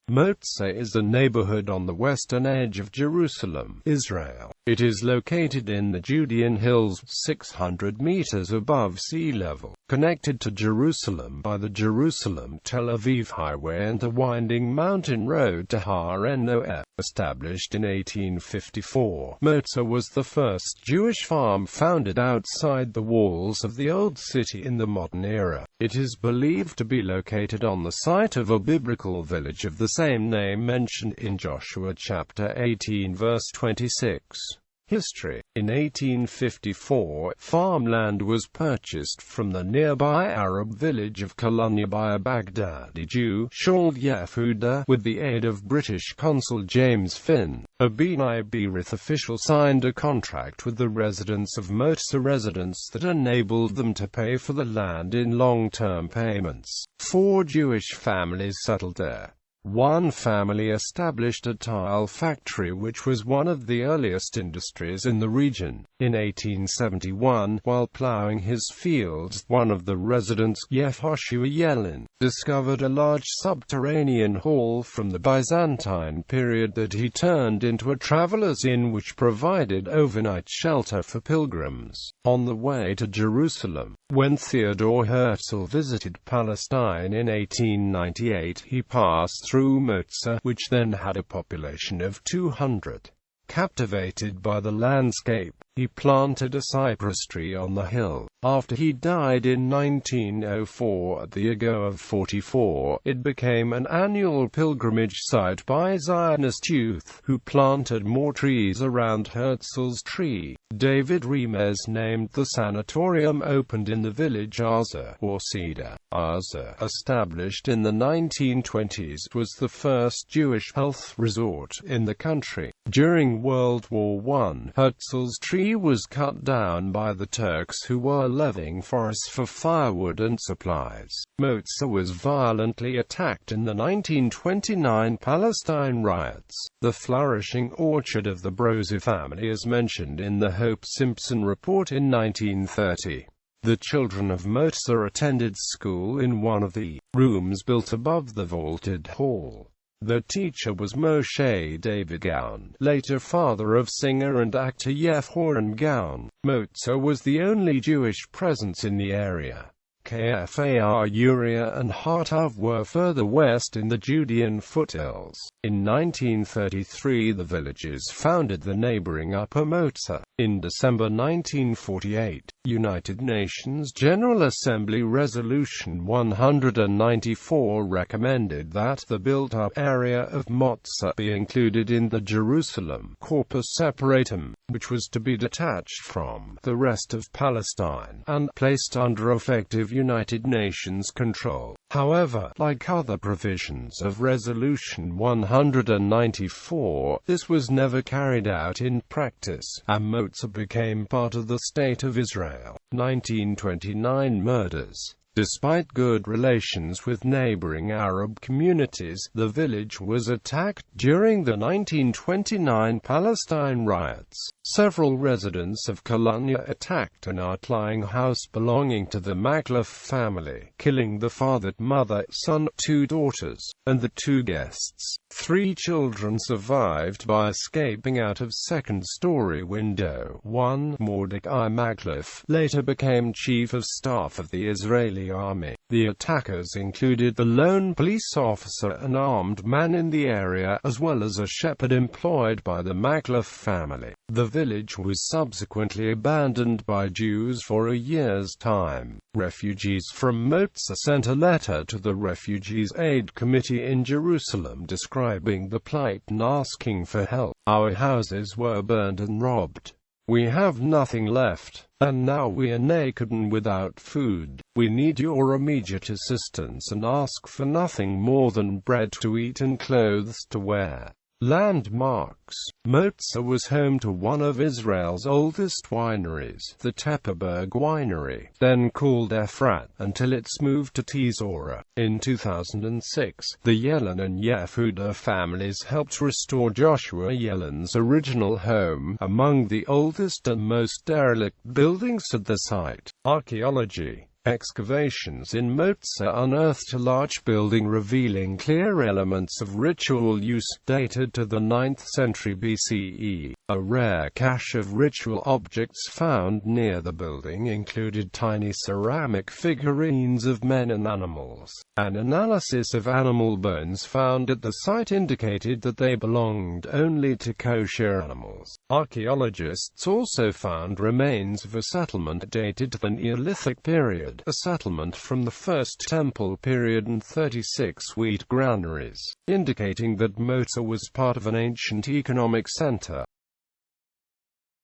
Motza is a neighborhood on the western edge of Jerusalem, Israel. It is located in the Judean Hills, 600 meters above sea level, connected to Jerusalem by the Jerusalem-Tel Aviv highway and the winding mountain road to Har Nof. Established in 1854, Motza was the first Jewish farm founded outside the walls of the Old City in the modern era. It is believed to be located on the site of a biblical village of the same name mentioned in Joshua chapter 18 verse 26. History. In 1854, farmland was purchased from the nearby Arab village of Colonia by a Baghdadi Jew, called Yehuda, with the aid of British consul James Finn. A B'nai official signed a contract with the residents of Motza residents that enabled them to pay for the land in long-term payments. 4 Jewish families settled there. One family established a tile factory which was one of the earliest industries in the region. In 1871, while plowing his fields, one of the residents, Yehoshua Yelin, discovered a large subterranean hall from the Byzantine period that he turned into a traveller's inn which provided overnight shelter for pilgrims. On the way to Jerusalem, when Theodore Herzl visited Palestine in 1898, he passed through Motza, which then had a population of 200. Captivated by the landscape, he planted a cypress tree on the hill. After he died in 1904 at the age of 44, it became an annual pilgrimage site by Zionist youth, who planted more trees around Herzl's tree. David Remes named the sanatorium opened in the village Arza, or Cedar. Arza, established in the 1920s, was the first Jewish health resort in the country. During World War I, Herzl's tree was cut down by the Turks, who were levying forests for firewood and supplies. Motza was violently attacked in the 1929 Palestine riots. The flourishing orchard of the Brozy family is mentioned in the Hope Simpson report in 1930. The children of Motza attended school in one of the rooms built above the vaulted hall. The teacher was Moshe David Gaon, later father of singer and actor Yehoram Gaon. Motza was the only Jewish presence in the area. Kfar Uriah and Har Nof were further west in the Judean foothills. In 1933 the villagers founded the neighboring Upper Motza. In December 1948, United Nations General Assembly Resolution 194 recommended that the built-up area of Motza be included in the Jerusalem Corpus Separatum, which was to be detached from the rest of Palestine and placed under effective United Nations control. However, like other provisions of Resolution 194, this was never carried out in practice, and Motza became part of the State of Israel. 1929 murders. Despite good relations with neighboring Arab communities, the village was attacked during the 1929 Palestine riots. Several residents of Colonia attacked an outlying house belonging to the Makluf family, killing the father, mother, son, 2 daughters, and the 2 guests. 3 children survived by escaping out of second-story window. One, Mordecai Makluf, later became chief of staff of the Israeli army. The attackers included the lone police officer, an armed man in the area, as well as a shepherd employed by the Makluf family. The village was subsequently abandoned by Jews for a year's time. Refugees from Motza sent a letter to the Refugees Aid Committee in Jerusalem describing the plight and asking for help. Our houses were burned and robbed. We have nothing left, and now we are naked and without food. We need your immediate assistance and ask for nothing more than bread to eat and clothes to wear. Landmarks. Motza was home to one of Israel's oldest wineries, the Tepperberg Winery, then called Efrat, until its moved to Tzora. In 2006, the Yelin and Yehuda families helped restore Joshua Yelin's original home, among the oldest and most derelict buildings at the site. Archaeology. Excavations in Motza unearthed a large building revealing clear elements of ritual use, dated to the 9th century BCE. A rare cache of ritual objects found near the building included tiny ceramic figurines of men and animals. An analysis of animal bones found at the site indicated that they belonged only to kosher animals. Archaeologists also found remains of a settlement dated to the Neolithic period, a settlement from the First Temple period, and 36 wheat granaries, indicating that Motza was part of an ancient economic center.